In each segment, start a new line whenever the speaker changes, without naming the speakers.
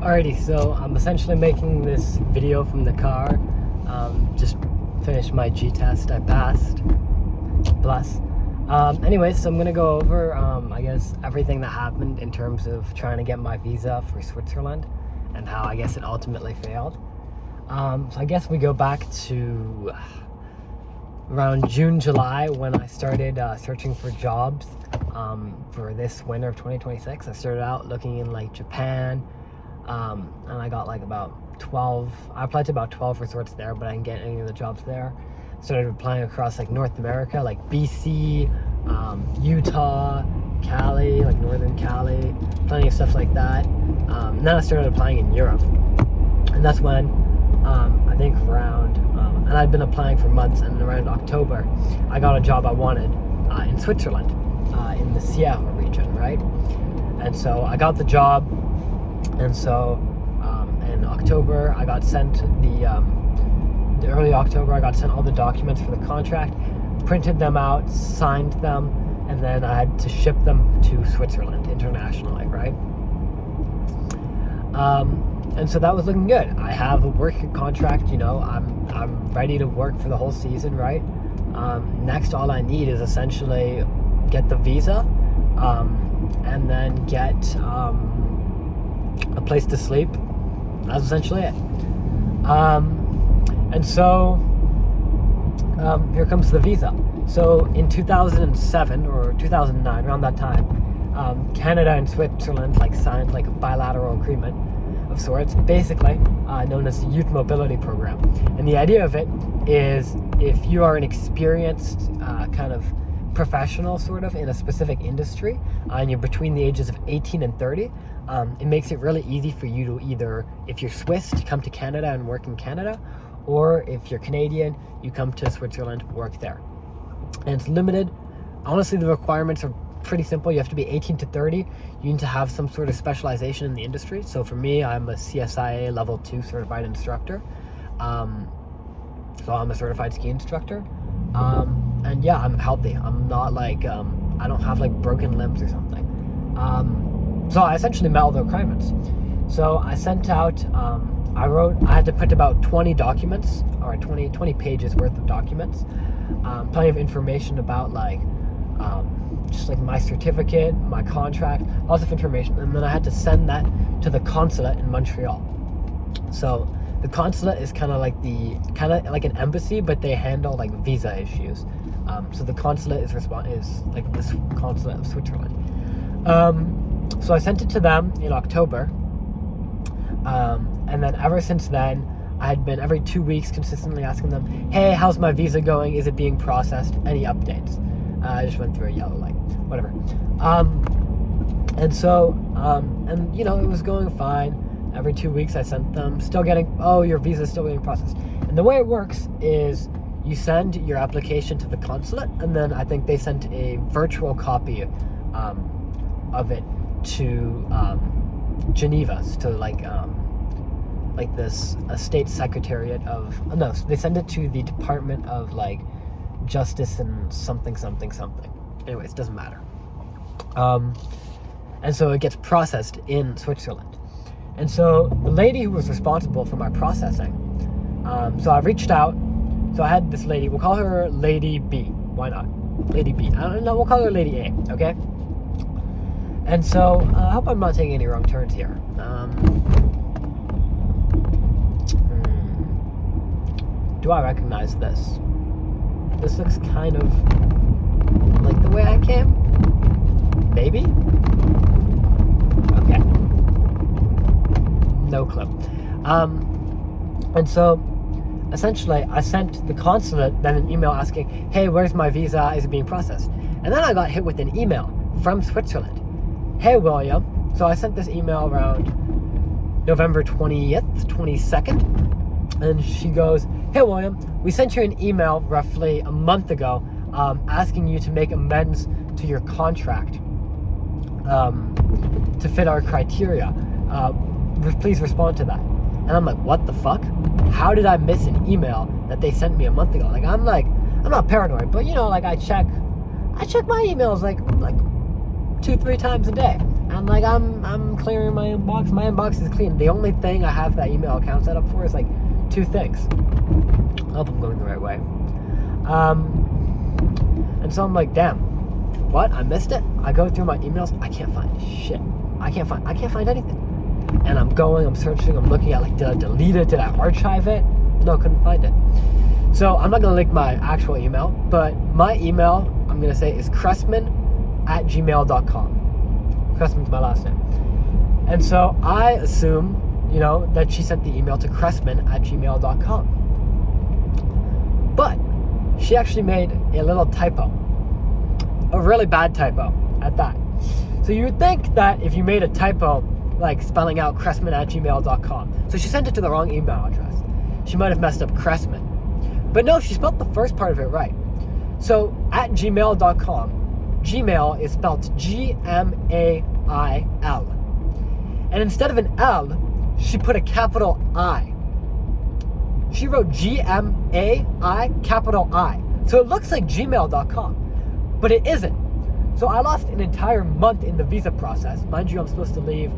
Alrighty, so I'm essentially making this video from the car. Just finished my G test. I passed. Bless. Anyways, so I'm gonna go over, I guess, everything that happened in terms of trying to get my visa for Switzerland and how I guess it ultimately failed. So I guess we go back to around June, July when I started searching for jobs for this winter of 2026. I started out looking in like Japan, and I got like about 12. I applied to about 12 resorts there, but I didn't get any of the jobs there. Started applying across like North America, like BC, Utah, Cali, like Northern Cali, plenty of stuff like that. Then I started applying in Europe, and that's when I think around, and I'd been applying for months, and around October, I got a job I wanted in Switzerland, in the Sierra region, right? And so I got the job, and so in October I got sent the early October I got sent all the documents for the contract, printed them out, signed them, and then I had to ship them to Switzerland internationally, right? And so that was looking good. I have a working contract, you know, I'm ready to work for the whole season, right? Next, all I need is essentially get the visa, and then get a place to sleep. That's essentially it. And so here comes the visa. So in 2007 or 2009, around that time, Canada and Switzerland like signed like a bilateral agreement of sorts, basically known as the Youth Mobility Program. And the idea of it is if you are an experienced kind of professional sort of in a specific industry, and you're between the ages of 18 and 30, it makes it really easy for you to either, if you're Swiss, to come to Canada and work in Canada, or if you're Canadian, you come to Switzerland, work there. And it's limited. Honestly, the requirements are pretty simple. You have to be 18 to 30. You need to have some sort of specialization in the industry. So for me, I'm a CSIA level 2 certified instructor. So I'm a certified ski instructor. And yeah, I'm healthy. I'm not like, I don't have like broken limbs or something. So I essentially met all the requirements. So I sent out, I had to print about 20 documents, or 20 pages worth of documents. Plenty of information about like, just like my certificate, my contract, lots of information. And then I had to send that to the consulate in Montreal. So the consulate is kind of like an embassy, but they handle like visa issues. So the consulate is like this consulate of Switzerland. So I sent it to them in October. And then ever since then, I had been every 2 weeks consistently asking them, hey, how's my visa going? Is it being processed? Any updates? I just went through a yellow light, whatever. And so, and you know, it was going fine. Every 2 weeks I sent them, still getting, oh, your visa's still being processed. And the way it works is you send your application to the consulate, and then I think they sent a virtual copy of it to Geneva, to like this a state secretariat of, no, they send it to the Department of like Justice and something. Anyways, it doesn't matter. And so it gets processed in Switzerland. And so the lady who was responsible for my processing, so I reached out. So I had this lady, we'll call her Lady B. Why not? Lady B. I don't know, we'll call her Lady A, okay? And so I hope I'm not taking any wrong turns here. Do I recognize this? This looks kind of like the way I came. Maybe? Okay. No clue. And so essentially I sent the consulate then an email asking, hey, where's my visa? Is it being processed? And then I got hit with an email from Switzerland. Hey, William. So I sent this email around November 20th, 22nd. And she goes, hey, William, we sent you an email roughly a month ago asking you to make amends to your contract to fit our criteria. Please respond to that. And I'm like, what the fuck? How did I miss an email that they sent me a month ago? I'm not paranoid, but you know, like I check my emails like 2-3 times a day. And like I'm clearing my inbox. My inbox is clean. The only thing I have that email account set up for is like 2 things. I hope I'm going the right way. And so I'm like, damn, what? I missed it? I go through my emails, I can't find shit. I can't find anything. And I'm searching, I'm looking at like, did I delete it? Did I archive it? No, couldn't find it. So I'm not gonna link my actual email, but my email, I'm gonna say, is cressman@gmail.com. Cressman's my last name. And so I assume, that she sent the email to cressman@gmail.com. But she actually made a little typo. A really bad typo at that. So you would think that if you made a typo, like spelling out cressman@gmail.com, so she sent it to the wrong email address, she might have messed up Cressman. But no, she spelled the first part of it right. So at gmail.com, Gmail is spelled Gmail. And instead of an L, she put a capital I. She wrote Gmai, capital I. So it looks like gmail.com, but it isn't. So I lost an entire month in the visa process. Mind you, I'm supposed to leave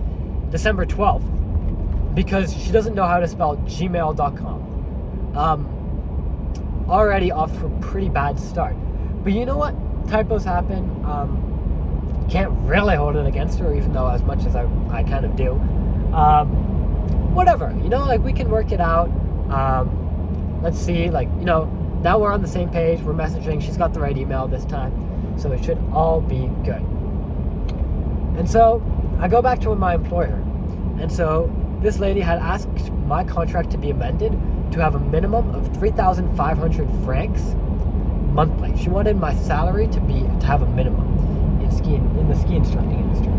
December 12th because she doesn't know how to spell gmail.com. Already off to a pretty bad start. But you know what? Typos happen. Can't really hold it against her, even though as much as I kind of do. Whatever, like we can work it out. Let's see, now we're on the same page, we're messaging, she's got the right email this time, so it should all be good. And so I go back to my employer, and so this lady had asked my contract to be amended to have a minimum of 3,500 francs monthly. She wanted my salary to have a minimum in the ski instructing industry.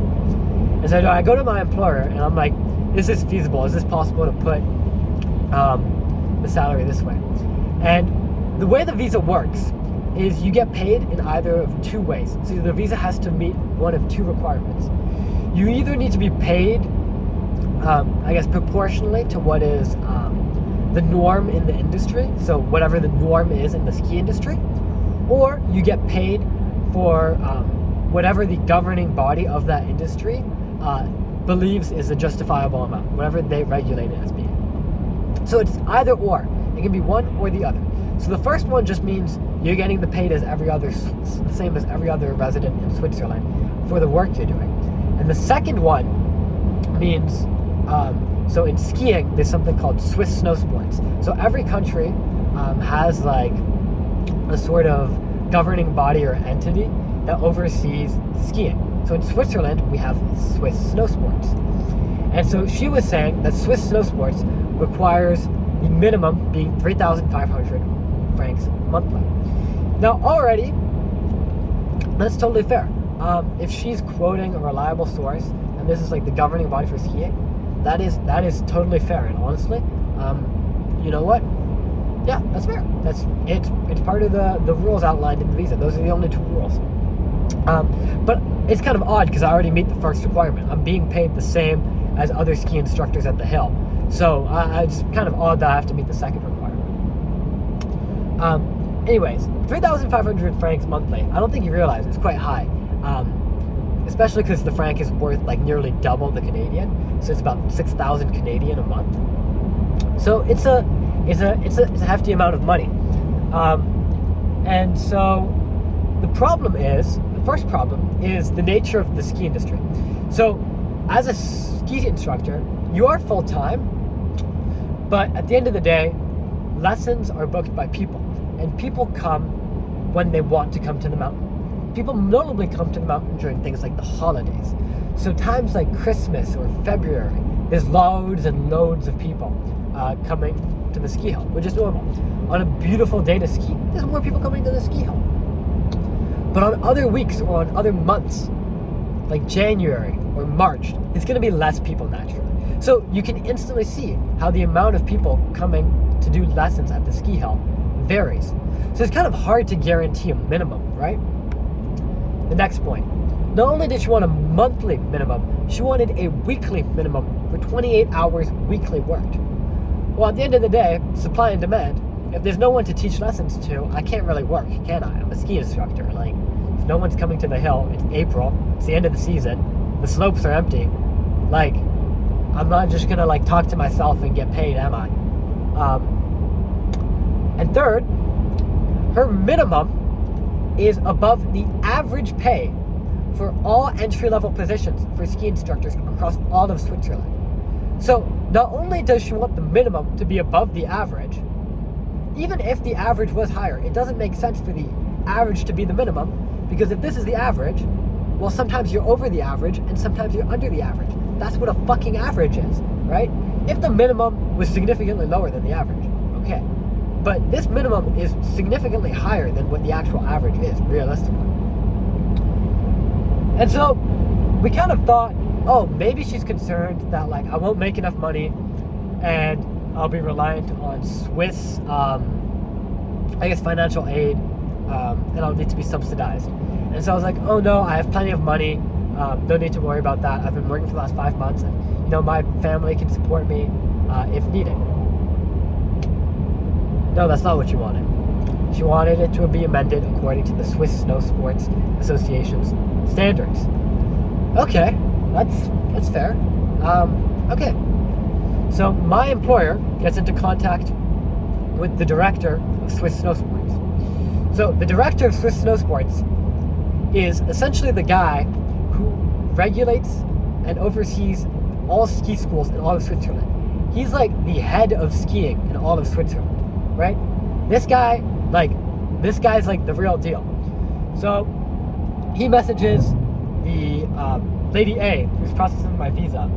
And so I go to my employer and I'm like, is this feasible? Is this possible to put the salary this way? And the way the visa works is you get paid in either of 2 ways. So the visa has to meet one of 2 requirements. You either need to be paid, proportionally to what is the norm in the industry, so whatever the norm is in the ski industry, or you get paid for whatever the governing body of that industry believes is a justifiable amount, whatever they regulate it as being. So it's either or. It can be one or the other. So the first one just means you're getting the paid as the same as every other resident in Switzerland for the work you're doing. And the second one means, so in skiing, there's something called Swiss snow sports. So every country has like a sort of governing body or entity that oversees skiing. So in Switzerland, we have Swiss snow sports. And so she was saying that Swiss snow sports requires the minimum being 3,500 francs monthly. Now already, that's totally fair. If she's quoting a reliable source, and this is like the governing body for skiing, that is totally fair. And honestly, you know what? Yeah, that's fair. It's part of the rules outlined in the visa. Those are the only 2 rules. But it's kind of odd because I already meet the first requirement. I'm being paid the same as other ski instructors at the hill. So it's kind of odd that I have to meet the second requirement. Anyways, 3,500 francs monthly. I don't think you realize it's quite high. Especially because the franc is worth like nearly double the Canadian. So it's about 6,000 Canadian a month. So it's a hefty amount of money. And so the first problem is the nature of the ski industry. So as a ski instructor, you are full-time, but at the end of the day, lessons are booked by people, and people come when they want to come to the mountain. People notably come to the mountain during things like the holidays. So times like Christmas or February, there's loads and loads of people coming to the ski hill, which is normal. On a beautiful day to ski, there's more people coming to the ski hill. But on other weeks or on other months, like January or March, it's going to be less people naturally. So you can instantly see how the amount of people coming to do lessons at the ski hill varies. So it's kind of hard to guarantee a minimum, right? The next point. Not only did she want a monthly minimum, she wanted a weekly minimum for 28 hours weekly worked. Well, at the end of the day, supply and demand. If there's no one to teach lessons to, I can't really work, can I? I'm a ski instructor. Like, if no one's coming to the hill, it's April, it's the end of the season, the slopes are empty. Like, I'm not just gonna like talk to myself and get paid, am I? And third, her minimum is above the average pay for all entry-level positions for ski instructors across all of Switzerland. So not only does she want the minimum to be above the average, even if the average was higher, it doesn't make sense for the average to be the minimum, because if this is the average, well, sometimes you're over the average and sometimes you're under the average. That's what a fucking average is, right? If the minimum was significantly lower than the average, okay. But this minimum is significantly higher than what the actual average is, realistically. And so we kind of thought, oh, maybe she's concerned that like I won't make enough money and I'll be reliant on Swiss, financial aid, and I'll need to be subsidized. And so I was like, oh no, I have plenty of money. No need to worry about that. I've been working for the last 5 months, and my family can support me if needed. No, that's not what she wanted. She wanted it to be amended according to the Swiss Snow Sports Association's standards. Okay, that's fair. Okay, so my employer gets into contact with the director of Swiss Snow Sports. So the director of Swiss Snow Sports is essentially the guy who regulates and oversees all ski schools in all of Switzerland. He's like the head of skiing in all of Switzerland, right? This guy's like the real deal. So he messages the Lady A, who's processing my visa,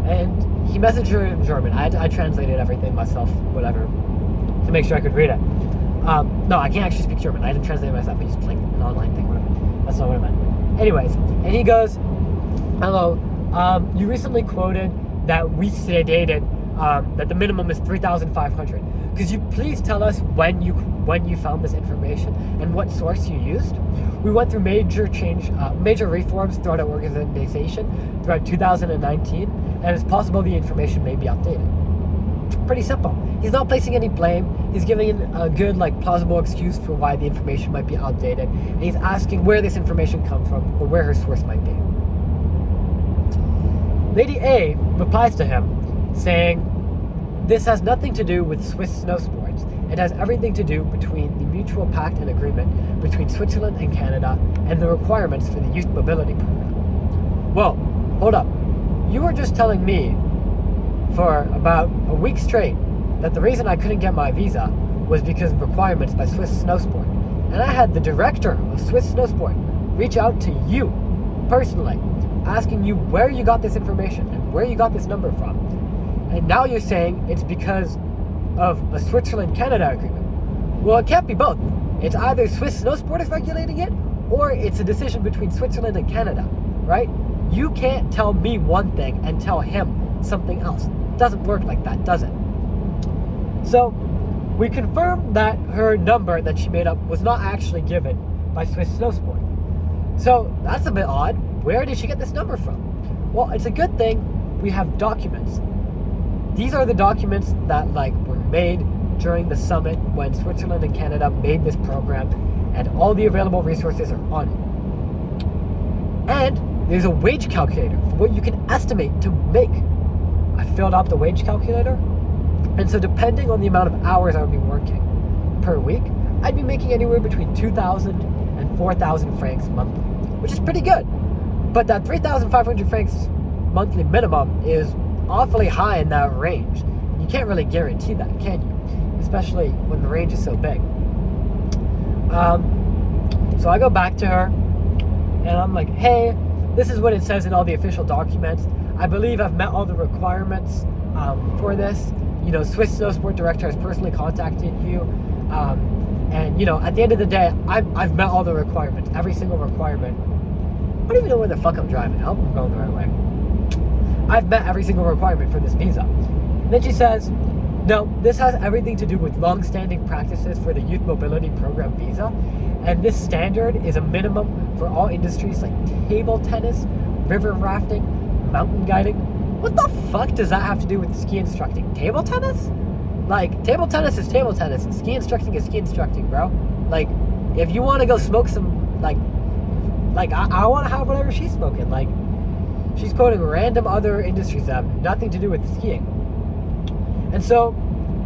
and he messaged her in German. I translated everything myself, whatever, to make sure I could read it. No, I can't actually speak German. I didn't translate it myself. I used like an online thing, whatever. That's not what I meant. Anyways, and he goes, hello, you recently quoted that we stated that the minimum is 3,500. Could you please tell us when you found this information and what source you used? We went through major reforms throughout our organization throughout 2019, and it's possible the information may be outdated. Pretty simple. He's not placing any blame. He's giving a good, plausible excuse for why the information might be outdated, and he's asking where this information comes from or where her source might be. Lady A replies to him saying, this has nothing to do with Swiss snow sports. It has everything to do between the mutual pact and agreement between Switzerland and Canada and the requirements for the youth mobility program. Whoa, hold up. You were just telling me for about a week straight that the reason I couldn't get my visa was because of requirements by Swiss Snow Sport. And I had the director of Swiss Snow Sport reach out to you personally, asking you where you got this information and where you got this number from. And now you're saying it's because of a Switzerland-Canada agreement. Well, it can't be both. It's either Swiss Snow Sport is regulating it, or it's a decision between Switzerland and Canada, right? You can't tell me one thing and tell him something else. It doesn't work like that, does it? So, we confirmed that her number that she made up was not actually given by Swiss Snow Sport. So, that's a bit odd. Where did she get this number from? Well, it's a good thing we have documents. These are the documents that were made during the summit when Switzerland and Canada made this program, and all the available resources are on it. And there's a wage calculator for what you can estimate to make. I filled out the wage calculator, and so depending on the amount of hours I would be working per week, I'd be making anywhere between 2,000 and 4,000 francs monthly, which is pretty good. But that 3,500 francs monthly minimum is awfully high in that range. You can't really guarantee that, can you? Especially when the range is so big. So I go back to her and I'm like, hey, this is what it says in all the official documents. I believe I've met all the requirements for this. Swiss Snow Sport Director has personally contacted you. And at the end of the day, I've met all the requirements, every single requirement. I don't even know where the fuck I'm driving. I hope I'm going the right way. I've met every single requirement for this visa. And then she says, no, this has everything to do with long-standing practices for the Youth Mobility Program visa, and this standard is a minimum for all industries like table tennis, river rafting, mountain guiding. What the fuck does that have to do with ski instructing? Table tennis? Table tennis is table tennis, and ski instructing is ski instructing, bro. If you want to go smoke some, Like, I want to have whatever she's smoking. Like, she's quoting random other industries that have nothing to do with skiing. And so,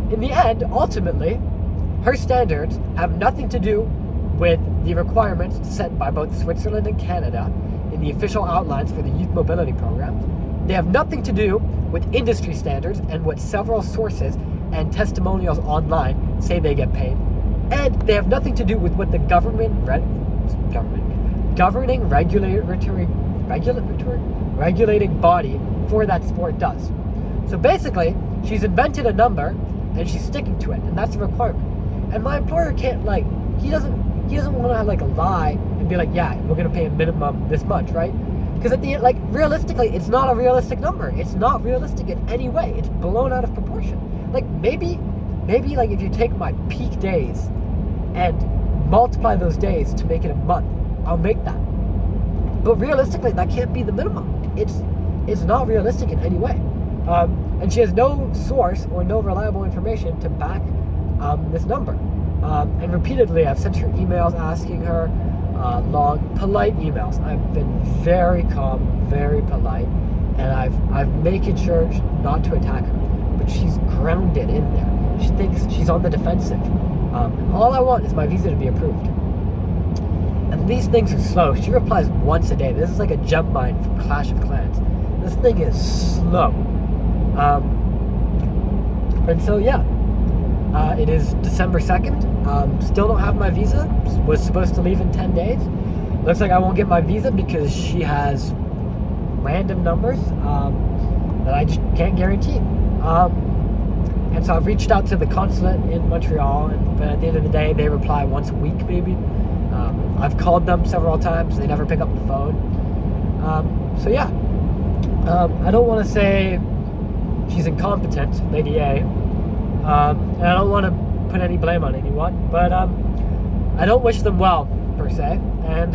in the end, ultimately, her standards have nothing to do with the requirements set by both Switzerland and Canada in the official outlines for the Youth Mobility Program. They have nothing to do with industry standards and what several sources and testimonials online say they get paid. And they have nothing to do with what the governing regulating body for that sport does. So basically, she's invented a number and she's sticking to it, and that's a requirement. And my employer can't, like, he doesn't want to, like, lie and be like, yeah, we're gonna pay a minimum this much, right? Because at the end, like, realistically, it's not a realistic number. It's not realistic in any way. It's blown out of proportion. Like, maybe like, if you take my peak days and multiply those days to make it a month, I'll make that. But realistically, that can't be the minimum. It's not realistic in any way. And she has no source or no reliable information to back this number. And repeatedly, I've sent her emails asking her, long, polite emails. I've been very calm, very polite, and I've making sure not to attack her. But she's grounded in there. She thinks she's on the defensive. And all I want is my visa to be approved. And these things are slow. She replies once a day. This is like a jump mine from Clash of Clans. This thing is slow. And so, yeah. It is December 2nd. Still don't have my visa. Was supposed to leave in 10 days. Looks like I won't get my visa because she has random numbers that I just can't guarantee. And so I've reached out to the consulate in Montreal, but at the end of the day, they reply once a week, maybe. I've called them several times. They never pick up the phone. So yeah. I don't want to say she's incompetent, Lady A. And I don't want to put any blame on anyone, but I don't wish them well, per se. And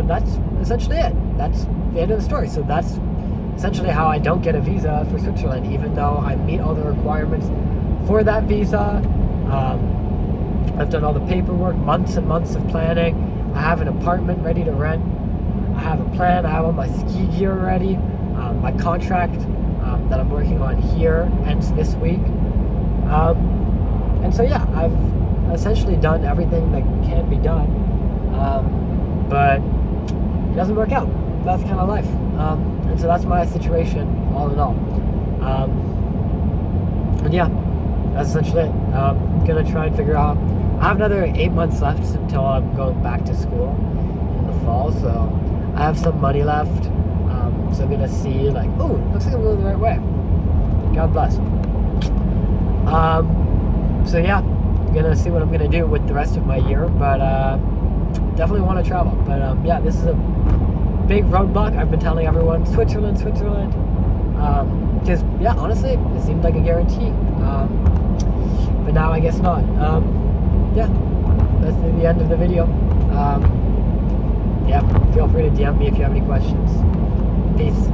that's essentially it. That's the end of the story. So that's essentially how I don't get a visa for Switzerland, even though I meet all the requirements for that visa. I've done all the paperwork, months and months of planning. I have an apartment ready to rent. I have a plan. I have all my ski gear ready. My contract that I'm working on here ends this week. And so yeah, I've essentially done everything that can be done. But it doesn't work out. That's kind of life. And so that's my situation all in all. And yeah, that's essentially it. I'm gonna try and figure out. I have another 8 months left until I'm going back to school in the fall, so I have some money left. So I'm gonna see, like, oh, looks like I'm going the right way. God bless. So yeah, I'm gonna see what I'm gonna do with the rest of my year, but definitely want to travel. But yeah, this is a big roadblock. I've been telling everyone, Switzerland. Because yeah, honestly, it seemed like a guarantee. But now I guess not. Yeah, that's the end of the video. Yeah, feel free to DM me if you have any questions. Peace.